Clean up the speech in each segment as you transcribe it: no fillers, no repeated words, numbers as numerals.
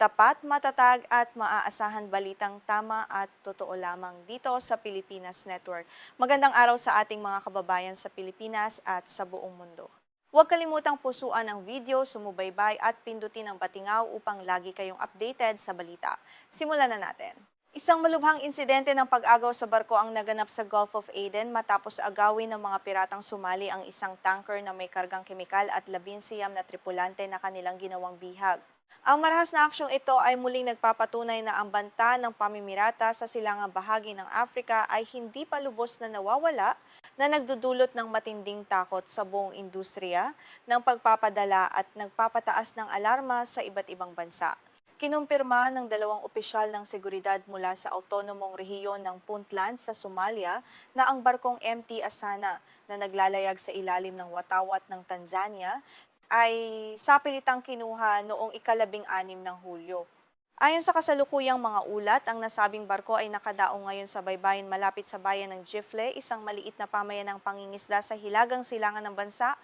Tapat, matatag at maaasahan balitang tama at totoo lamang dito sa Pilipinas Network. Magandang araw sa ating mga kababayan sa Pilipinas at sa buong mundo. Huwag kalimutang pusuan ang video, sumubaybay at pindutin ang patingaw upang lagi kayong updated sa balita. Simulan na natin. Isang malubhang insidente ng pag-agaw sa barko ang naganap sa Gulf of Aden matapos agawin ng mga piratang sumali ang isang tanker na may kargang kemikal at 19 na tripulante na kanilang ginawang bihag. Ang marahas na aksyong ito ay muling nagpapatunay na ang banta ng pamimirata sa silangang bahagi ng Afrika ay hindi pa lubos na nawawala na nagdudulot ng matinding takot sa buong industriya ng pagpapadala at nagpapataas ng alarma sa iba't ibang bansa. Kinumpirma ng dalawang opisyal ng seguridad mula sa autonomong rehiyon ng Puntland sa Somalia na ang barkong MT Asana na naglalayag sa ilalim ng watawat ng Tanzania ay sapilitang kinuha noong ika-16 ng Hulyo. Ayon sa kasalukuyang mga ulat, ang nasabing barko ay nakadaong ngayon sa baybayin malapit sa bayan ng Gifle, isang maliit na pamayanang pangingisda sa hilagang silangan ng bansa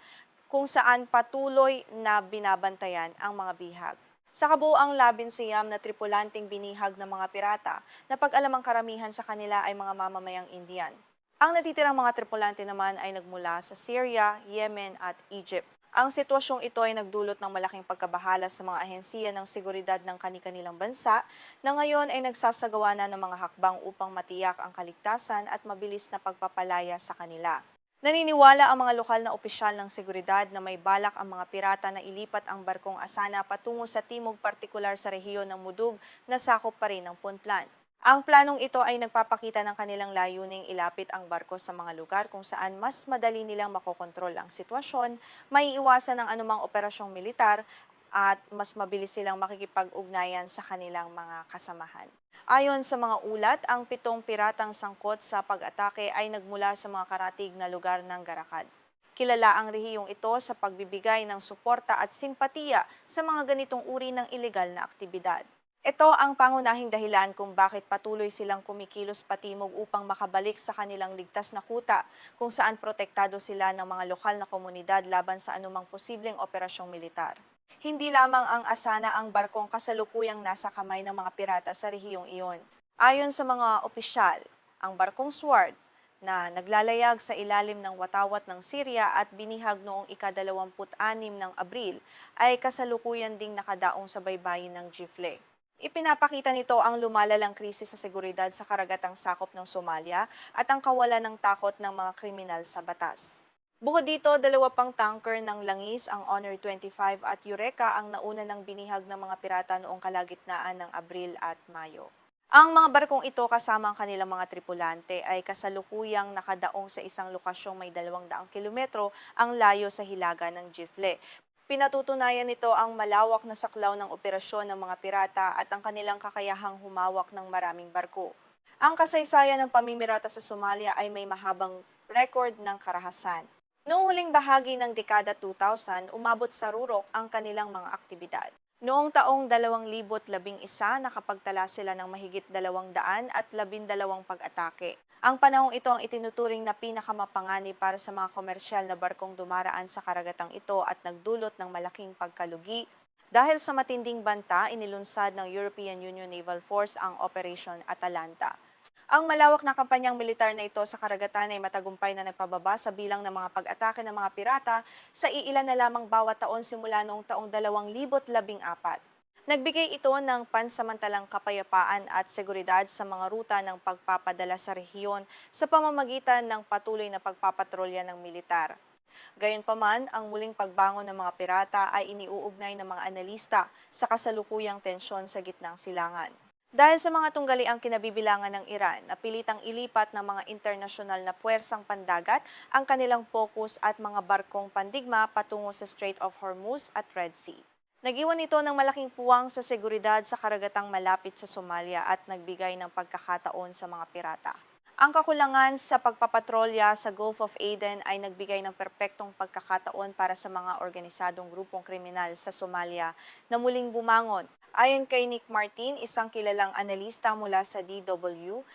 kung saan patuloy na binabantayan ang mga bihag. Sa kabuuang 19 na tripulanting binihag ng mga pirata na pag-alamang karamihan sa kanila ay mga mamamayang Indian. Ang natitirang mga tripulante naman ay nagmula sa Syria, Yemen at Egypt. Ang sitwasyong ito ay nagdulot ng malaking pagkabahala sa mga ahensiya ng seguridad ng kani-kanilang bansa na ngayon ay nagsasagawa na ng mga hakbang upang matiyak ang kaligtasan at mabilis na pagpapalaya sa kanila. Naniniwala ang mga lokal na opisyal ng seguridad na may balak ang mga pirata na ilipat ang barkong Asana patungo sa timog partikular sa rehiyon ng Mudug na sakop pa rin ng Puntland. Ang planong ito ay nagpapakita ng kanilang layuning ilapit ang barko sa mga lugar kung saan mas madali nilang makokontrol ang sitwasyon, maiiwasan ang anumang operasyong militar at mas mabilis silang makikipag-ugnayan sa kanilang mga kasamahan. Ayon sa mga ulat, ang 7 piratang sangkot sa pag-atake ay nagmula sa mga karatig na lugar ng Garakad. Kilala ang rehiyong ito sa pagbibigay ng suporta at simpatiya sa mga ganitong uri ng ilegal na aktibidad. Ito ang pangunahing dahilan kung bakit patuloy silang kumikilos patimog upang makabalik sa kanilang ligtas na kuta kung saan protektado sila ng mga lokal na komunidad laban sa anumang posibleng operasyong militar. Hindi lamang ang Asana ang barkong kasalukuyang nasa kamay ng mga pirata sa rehiyong iyon. Ayon sa mga opisyal, ang barkong Sword na naglalayag sa ilalim ng watawat ng Syria at binihag noong ika-26 ng Abril ay kasalukuyan ding nakadaong sa baybayin ng Gifle. Ipinapakita nito ang lumalalang krisis sa seguridad sa karagatang sakop ng Somalia at ang kawalan ng takot ng mga kriminal sa batas. Bukod dito, 2 pang tanker ng langis, ang Honor 25 at Eureka ang nauna ng binihag ng mga pirata noong kalagitnaan ng Abril at Mayo. Ang mga barkong ito kasama ang kanilang mga tripulante ay kasalukuyang nakadaong sa isang lokasyong may 200 kilometro ang layo sa hilaga ng Gifle. Pinatutunayan nito ang malawak na saklaw ng operasyon ng mga pirata at ang kanilang kakayahang humawak ng maraming barko. Ang kasaysayan ng pamimirata sa Somalia ay may mahabang record ng karahasan. Noong huling bahagi ng dekada 2000, umabot sa rurok ang kanilang mga aktibidad. Noong taong 2011, nakapagtala sila ng mahigit 212 pag-atake. Ang panahong ito ang itinuturing na pinakamapanganib para sa mga komersyal na barkong dumaraan sa karagatang ito at nagdulot ng malaking pagkalugi. Dahil sa matinding banta, inilunsad ng European Union Naval Force ang Operation Atalanta. Ang malawak na kampanyang militar na ito sa karagatan ay matagumpay na nagpababa sa bilang ng mga pag-atake ng mga pirata sa iilan na lamang bawat taon simula noong taong 2014. Nagbigay ito ng pansamantalang kapayapaan at seguridad sa mga ruta ng pagpapadala sa rehiyon sa pamamagitan ng patuloy na pagpapatrolya ng militar. Gayunpaman, ang muling pagbangon ng mga pirata ay iniuugnay ng mga analista sa kasalukuyang tensyon sa gitnang silangan. Dahil sa mga tunggaliang kinabibilangan ng Iran, napilitang ilipat ng mga internasyonal na puwersang pandagat ang kanilang focus at mga barkong pandigma patungo sa Strait of Hormuz at Red Sea. Nag-iwan ito ng malaking puwang sa seguridad sa karagatang malapit sa Somalia at nagbigay ng pagkakataon sa mga pirata. Ang kakulangan sa pagpapatrolya sa Gulf of Aden ay nagbigay ng perpektong pagkakataon para sa mga organisadong grupong kriminal sa Somalia na muling bumangon. Ayon kay Nick Martin, isang kilalang analista mula sa DW,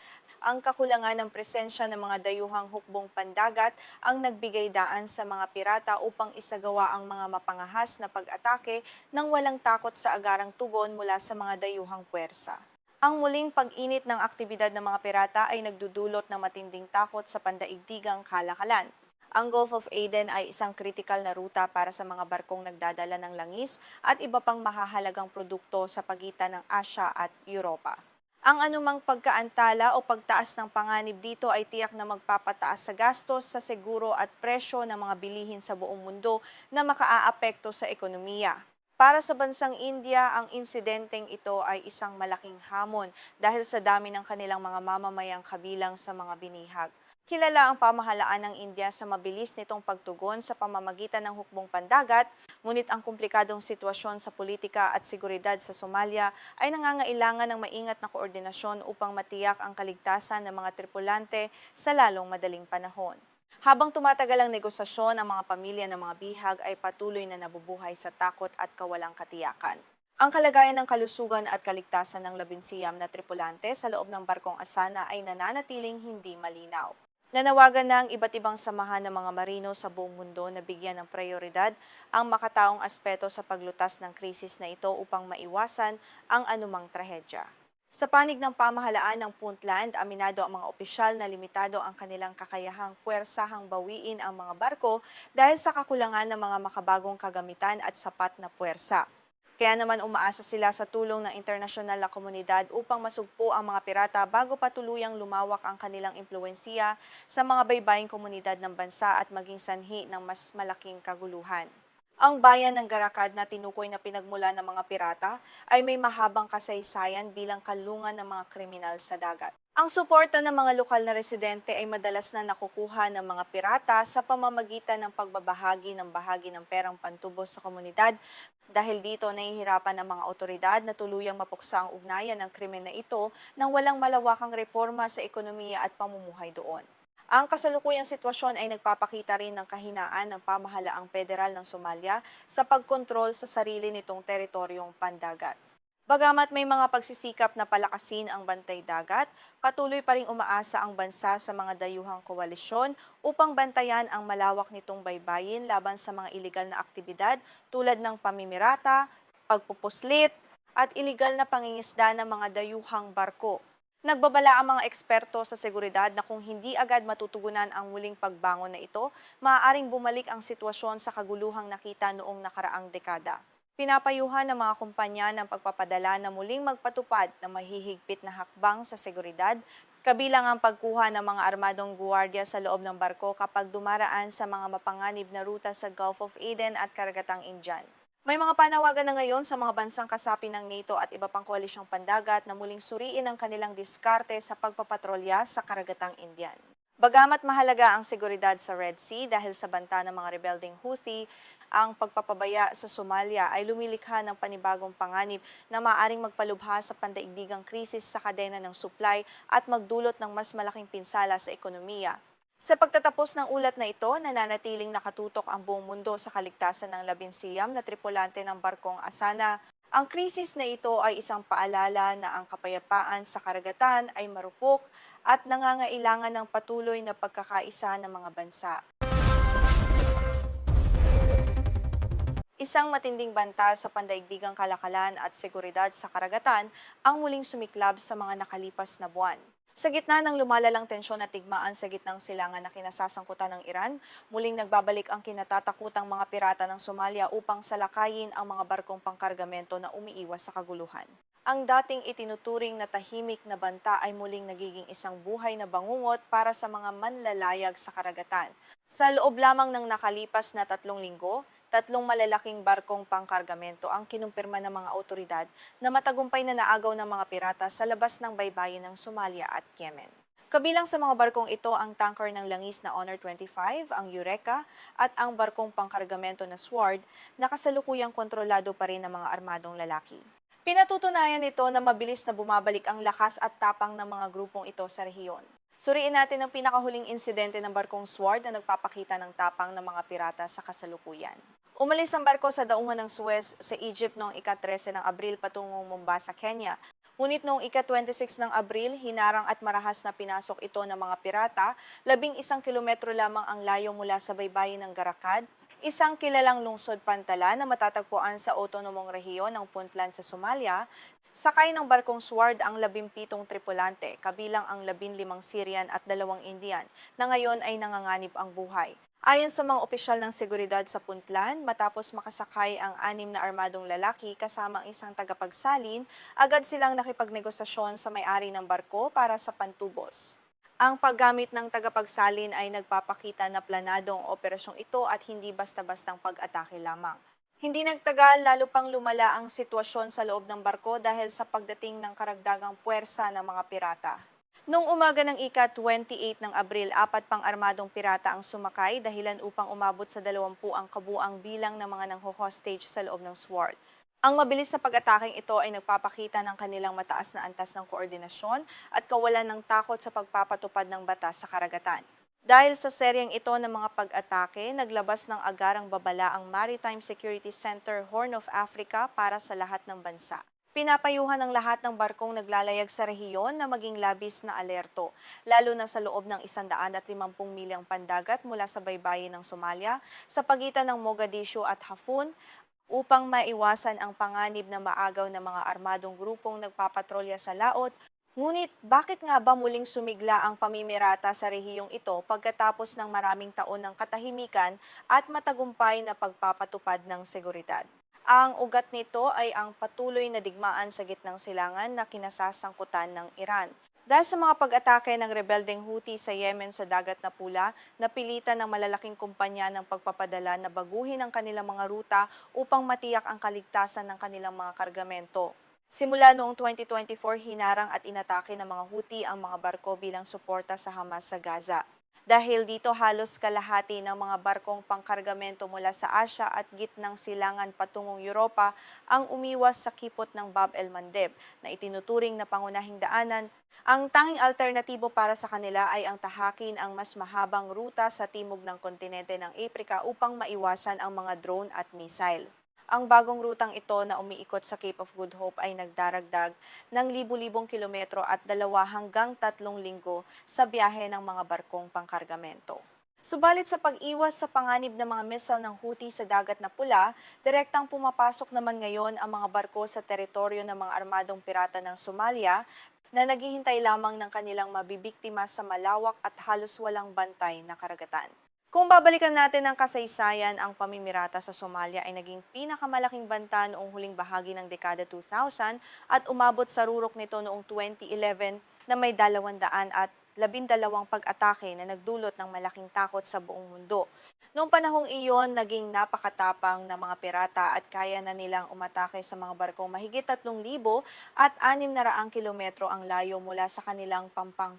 Ang kakulangan ng presensya ng mga dayuhang hukbong pandagat ang nagbigay daan sa mga pirata upang isagawa ang mga mapangahas na pag-atake nang walang takot sa agarang tugon mula sa mga dayuhang puwersa. Ang muling pag-init ng aktibidad ng mga pirata ay nagdudulot ng matinding takot sa pandaigdigang kalakalan. Ang Gulf of Aden ay isang kritikal na ruta para sa mga barkong nagdadala ng langis at iba pang mahahalagang produkto sa pagitan ng Asya at Europa. Ang anumang pagkaantala o pagtaas ng panganib dito ay tiyak na magpapataas sa gastos sa seguro at presyo ng mga bilihin sa buong mundo na makaaapekto sa ekonomiya. Para sa bansang India, ang insidenteng ito ay isang malaking hamon dahil sa dami ng kanilang mga mamamayang kabilang sa mga binihag. Kilala ang pamahalaan ng India sa mabilis nitong pagtugon sa pamamagitan ng hukbong pandagat, ngunit ang komplikadong sitwasyon sa politika at seguridad sa Somalia ay nangangailangan ng maingat na koordinasyon upang matiyak ang kaligtasan ng mga tripulante sa lalong madaling panahon. Habang tumatagal ang negosasyon, ang mga pamilya ng mga bihag ay patuloy na nabubuhay sa takot at kawalang katiyakan. Ang kalagayan ng kalusugan at kaligtasan ng 11 na tripulante sa loob ng barkong Asana ay nananatiling hindi malinaw. Nanawagan na ang iba't ibang samahan ng mga marino sa buong mundo na bigyan ng prioridad ang makataong aspeto sa paglutas ng krisis na ito upang maiwasan ang anumang trahedya. Sa panig ng pamahalaan ng Puntland, aminado ang mga opisyal na limitado ang kanilang kakayahang puwersahang bawiin ang mga barko dahil sa kakulangan ng mga makabagong kagamitan at sapat na puwersa. Kaya naman umaasa sila sa tulong ng internasyonal na komunidad upang masugpo ang mga pirata bago pa tuluyang lumawak ang kanilang impluwensiya sa mga baybaying komunidad ng bansa at maging sanhi ng mas malaking kaguluhan. Ang bayan ng Garakad na tinukoy na pinagmula ng mga pirata ay may mahabang kasaysayan bilang kanlungan ng mga kriminal sa dagat. Ang suporta ng mga lokal na residente ay madalas na nakukuha ng mga pirata sa pamamagitan ng pagbabahagi ng bahagi ng perang pantubos sa komunidad. Dahil dito, nahihirapan ng mga otoridad na tuluyang mapuksa ang ugnayan ng krimen na ito nang walang malawakang reforma sa ekonomiya at pamumuhay doon. Ang kasalukuyang sitwasyon ay nagpapakita rin ng kahinaan ng pamahalaang federal ng Somalia sa pagkontrol sa sarili nitong teritoryong pandagat. Bagamat may mga pagsisikap na palakasin ang bantay dagat, patuloy pa ring umaasa ang bansa sa mga dayuhang koalisyon upang bantayan ang malawak nitong baybayin laban sa mga iligal na aktibidad tulad ng pamimirata, pagpupuslit, at iligal na pangingisda ng mga dayuhang barko. Nagbabala ang mga eksperto sa seguridad na kung hindi agad matutugunan ang muling pagbangon na ito, maaaring bumalik ang sitwasyon sa kaguluhang nakita noong nakaraang dekada. Pinapayuhan ng mga kumpanya ng pagpapadala na muling magpatupad ng mahihigpit na hakbang sa seguridad, kabilang ang pagkuha ng mga armadong guwardiya sa loob ng barko kapag dumaraan sa mga mapanganib na ruta sa Gulf of Aden at Karagatang Indian. May mga panawagan na ngayon sa mga bansang kasapi ng NATO at iba pang koalisyong pandagat na muling suriin ang kanilang diskarte sa pagpapatrolya sa Karagatang Indian. Bagamat mahalaga ang seguridad sa Red Sea dahil sa banta ng mga rebelding Houthi, ang pagpapabaya sa Somalia ay lumilikha ng panibagong panganib na maaaring magpalubha sa pandaigdigang krisis sa kadena ng supply at magdulot ng mas malaking pinsala sa ekonomiya. Sa pagtatapos ng ulat na ito, nananatiling nakatutok ang buong mundo sa kaligtasan ng 11 na tripulante ng barkong Asana. Ang krisis na ito ay isang paalala na ang kapayapaan sa karagatan ay marupok at nangangailangan ng patuloy na pagkakaisa ng mga bansa. Isang matinding banta sa pandaigdigang kalakalan at seguridad sa karagatan ang muling sumiklab sa mga nakalipas na buwan. Sa gitna ng lumalalang tensyon at tigmaan sa gitnang silangan na kinasasangkutan ng Iran, muling nagbabalik ang kinatatakutang mga pirata ng Somalia upang salakayin ang mga barkong pangkargamento na umiiwas sa kaguluhan. Ang dating itinuturing na tahimik na banta ay muling nagiging isang buhay na bangungot para sa mga manlalayag sa karagatan. Sa loob lamang ng nakalipas na 3 linggo, 3 malalaking barkong pangkargamento ang kinumpirma ng mga otoridad na matagumpay na naagaw ng mga pirata sa labas ng baybayin ng Somalia at Yemen. Kabilang sa mga barkong ito ang tanker ng langis na Honor 25, ang Eureka, at ang barkong pangkargamento na Sword na kasalukuyang kontrolado pa rin ng mga armadong lalaki. Pinatutunayan nito na mabilis na bumabalik ang lakas at tapang ng mga grupong ito sa rehiyon. Suriin natin ang pinakahuling insidente ng barkong Sword na nagpapakita ng tapang ng mga pirata sa kasalukuyan. Umalis ang barko sa daungan ng Suez sa Egypt noong ika-13 ng Abril patungong Mombasa, Kenya. Ngunit noong ika-26 ng Abril, hinarang at marahas na pinasok ito ng mga pirata, 11 kilometro lamang ang layo mula sa baybayin ng Garakad, isang kilalang lungsod pantala na matatagpuan sa otonomong rehiyon ng Puntland sa Somalia. Sakay ng barkong Sword ang 17 tripulante, kabilang ang 15 Syrian at 2 Indian, na ngayon ay nanganganib ang buhay. Ayon sa mga opisyal ng seguridad sa Puntland, matapos makasakay ang 6 na armadong lalaki kasama ang isang tagapagsalin, agad silang nakipagnegosasyon sa may-ari ng barko para sa pantubos. Ang paggamit ng tagapagsalin ay nagpapakita na planadong operasyong ito at hindi basta-bastang pag-atake lamang. Hindi nagtagal, lalo pang lumala ang sitwasyon sa loob ng barko dahil sa pagdating ng karagdagang puwersa ng mga pirata. Noong umaga ng ika-28 ng Abril, 4 pang armadong pirata ang sumakay dahilan upang umabot sa 20 ang kabuang bilang ng mga nangho-hostage sa loob ng Sword. Ang mabilis na pag-ataking ito ay nagpapakita ng kanilang mataas na antas ng koordinasyon at kawalan ng takot sa pagpapatupad ng batas sa karagatan. Dahil sa seryeng ito ng mga pag-atake, naglabas ng agarang babala ang Maritime Security Center Horn of Africa para sa lahat ng bansa. Pinapayuhan ng lahat ng barkong naglalayag sa rehiyon na maging labis na alerto, lalo na sa loob ng 150 milyang pandagat mula sa baybayin ng Somalia sa pagitan ng Mogadishu at Hafun upang maiwasan ang panganib na maagaw ng mga armadong grupong nagpapatrolya sa laot. Ngunit bakit nga ba muling sumigla ang pamimirata sa rehiyong ito pagkatapos ng maraming taon ng katahimikan at matagumpay na pagpapatupad ng seguridad? Ang ugat nito ay ang patuloy na digmaan sa gitnang silangan na kinasasangkutan ng Iran. Dahil sa mga pag-atake ng rebeldeng Houthi sa Yemen sa Dagat na Pula, napilitan ng malalaking kumpanya ng pagpapadala na baguhin ang kanilang mga ruta upang matiyak ang kaligtasan ng kanilang mga kargamento. Simula noong 2024, hinarang at inatake ng mga Houthi ang mga barko bilang suporta sa Hamas sa Gaza. Dahil dito halos kalahati ng mga barkong pangkargamento mula sa Asya at gitnang silangan patungong Europa ang umiwas sa kipot ng Bab el-Mandeb na itinuturing na pangunahing daanan. Ang tanging alternatibo para sa kanila ay ang tahakin ang mas mahabang ruta sa timog ng kontinente ng Aprika upang maiwasan ang mga drone at missile. Ang bagong rutang ito na umiikot sa Cape of Good Hope ay nagdaragdag ng libu-libong kilometro at 2 hanggang 3 linggo sa biyahe ng mga barkong pangkargamento. Subalit sa pag-iwas sa panganib ng mga missile ng Houthi sa Dagat na Pula, direktang pumapasok naman ngayon ang mga barko sa teritoryo ng mga armadong pirata ng Somalia na naghihintay lamang ng kanilang mabibiktima sa malawak at halos walang bantay na karagatan. Kung babalikan natin ang kasaysayan, ang pamimirata sa Somalia ay naging pinakamalaking banta noong huling bahagi ng dekada 2000 at umabot sa rurok nito noong 2011 na may 212 pag-atake na nagdulot ng malaking takot sa buong mundo. Noong panahong iyon, naging napakatapang ng mga pirata at kaya na nilang umatake sa mga barkong mahigit 3,000 at 600 kilometro ang layo mula sa kanilang pampang.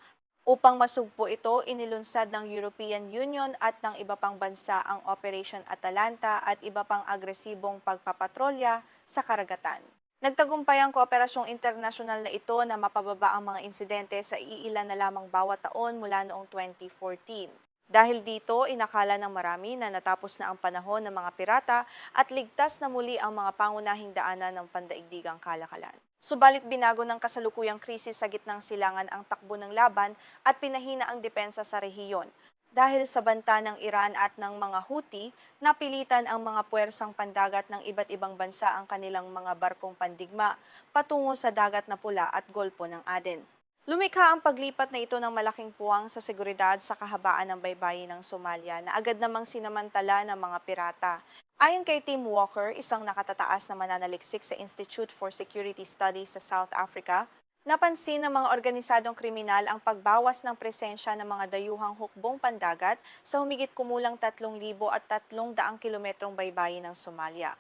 Upang masugpo ito, inilunsad ng European Union at ng iba pang bansa ang Operation Atalanta at iba pang agresibong pagpapatrolya sa karagatan. Nagtagumpay ang kooperasyong internasyonal na ito na mapababa ang mga insidente sa iilan na lamang bawat taon mula noong 2014. Dahil dito, inakala ng marami na natapos na ang panahon ng mga pirata at ligtas na muli ang mga pangunahing daanan ng pandaigdigang kalakalan. Subalit binago ng kasalukuyang krisis sa gitnang silangan ang takbo ng laban at pinahina ang depensa sa rehiyon. Dahil sa banta ng Iran at ng mga Houthi, napilitan ang mga puwersang pandagat ng iba't ibang bansa ang kanilang mga barkong pandigma patungo sa Dagat na Pula at Golpo ng Aden. Lumikha ang paglipat na ito ng malaking puwang sa seguridad sa kahabaan ng baybayin ng Somalia na agad namang sinamantala ng mga pirata. Ayon kay Tim Walker, isang nakatataas na mananaliksik sa Institute for Security Studies sa South Africa, napansin ng mga organisadong kriminal ang pagbawas ng presensya ng mga dayuhang hukbong pandagat sa humigit kumulang 3,300 kilometrong baybayin ng Somalia.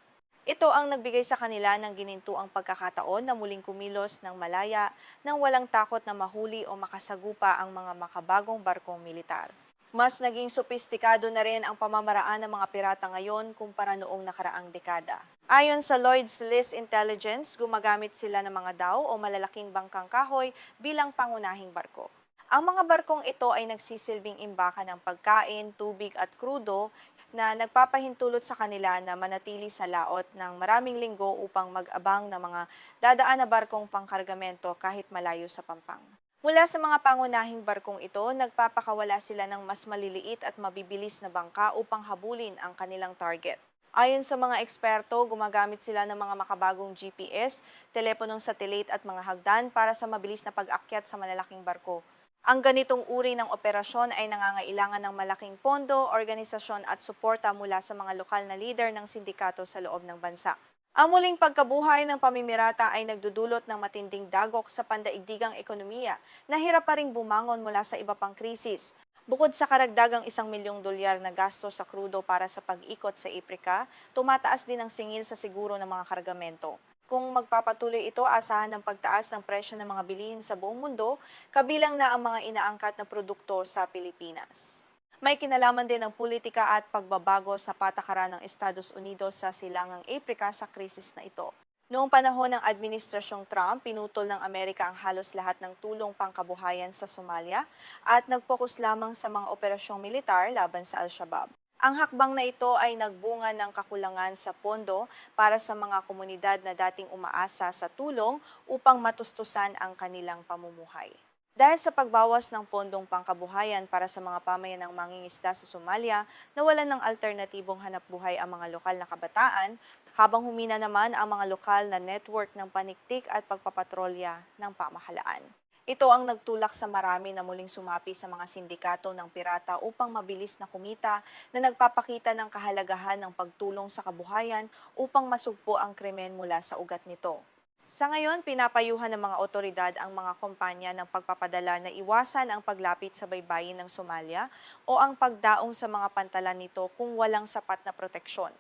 Ito ang nagbigay sa kanila ng ginintuang pagkakataon na muling kumilos ng malaya nang walang takot na mahuli o makasagupa ang mga makabagong barkong militar. Mas naging sopistikado na rin ang pamamaraan ng mga pirata ngayon kumpara noong nakaraang dekada. Ayon sa Lloyd's List Intelligence, gumagamit sila ng mga dao o malalaking bangkang kahoy bilang pangunahing barko. Ang mga barkong ito ay nagsisilbing imbaka ng pagkain, tubig at krudo, na nagpapahintulot sa kanila na manatili sa laot ng maraming linggo upang mag-abang ng mga dadaan na barkong pangkargamento kahit malayo sa Pampanga. Mula sa mga pangunahing barkong ito, nagpapakawala sila ng mas maliliit at mabibilis na bangka upang habulin ang kanilang target. Ayon sa mga eksperto, gumagamit sila ng mga makabagong GPS, teleponong satellite at mga hagdan para sa mabilis na pag-akyat sa malalaking barko. Ang ganitong uri ng operasyon ay nangangailangan ng malaking pondo, organisasyon at suporta mula sa mga lokal na lider ng sindikato sa loob ng bansa. Ang muling pagkabuhay ng pamimirata ay nagdudulot ng matinding dagok sa pandaigdigang ekonomiya na hirap pa ring bumangon mula sa iba pang krisis. Bukod sa karagdagang $1 milyong na gasto sa krudo para sa pag-ikot sa Aprika, tumataas din ang singil sa siguro ng mga kargamento. Kung magpapatuloy ito, asahan ng pagtaas ng presyo ng mga bilihin sa buong mundo, kabilang na ang mga inaangkat na produkto sa Pilipinas. May kinalaman din ang politika at pagbabago sa patakaran ng Estados Unidos sa silangang Aprika sa krisis na ito. Noong panahon ng Administrasyong Trump, pinutol ng Amerika ang halos lahat ng tulong pangkabuhayan sa Somalia at nag-focus lamang sa mga operasyong militar laban sa Al-Shabaab. Ang hakbang na ito ay nagbunga ng kakulangan sa pondo para sa mga komunidad na dating umaasa sa tulong upang matustusan ang kanilang pamumuhay. Dahil sa pagbawas ng pondong pangkabuhayan para sa mga pamayanang mangingisda sa Somalia, nawalan ng alternatibong hanapbuhay ang mga lokal na kabataan, habang humina naman ang mga lokal na network ng paniktik at pagpapatrolya ng pamahalaan. Ito ang nagtulak sa marami na muling sumapi sa mga sindikato ng pirata upang mabilis na kumita na nagpapakita ng kahalagahan ng pagtulong sa kabuhayan upang masugpo ang krimen mula sa ugat nito. Sa ngayon, pinapayuhan ng mga otoridad ang mga kumpanya ng pagpapadala na iwasan ang paglapit sa baybayin ng Somalia o ang pagdaong sa mga pantalan nito kung walang sapat na proteksyon.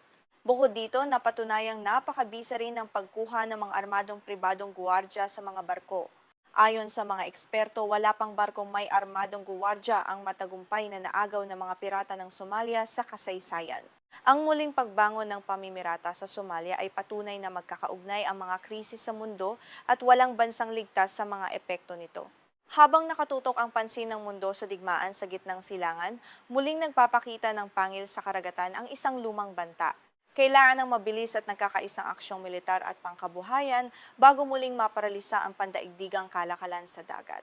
Bukod dito, napatunayang napakabisa rin ng pagkuha ng mga armadong pribadong guwardya sa mga barko. Ayon sa mga eksperto, wala pang barkong may armadong guwardya ang matagumpay na naagaw ng mga pirata ng Somalia sa kasaysayan. Ang muling pagbangon ng pamimirata sa Somalia ay patunay na magkakaugnay ang mga krisis sa mundo at walang bansang ligtas sa mga epekto nito. Habang nakatutok ang pansin ng mundo sa digmaan sa gitnang silangan, muling nagpapakita ng pangil sa karagatan ang isang lumang banta. Kailangan ng mabilis at nagkakaisang aksyong militar at pangkabuhayan bago muling maparalisa ang pandaigdigang kalakalan sa dagat.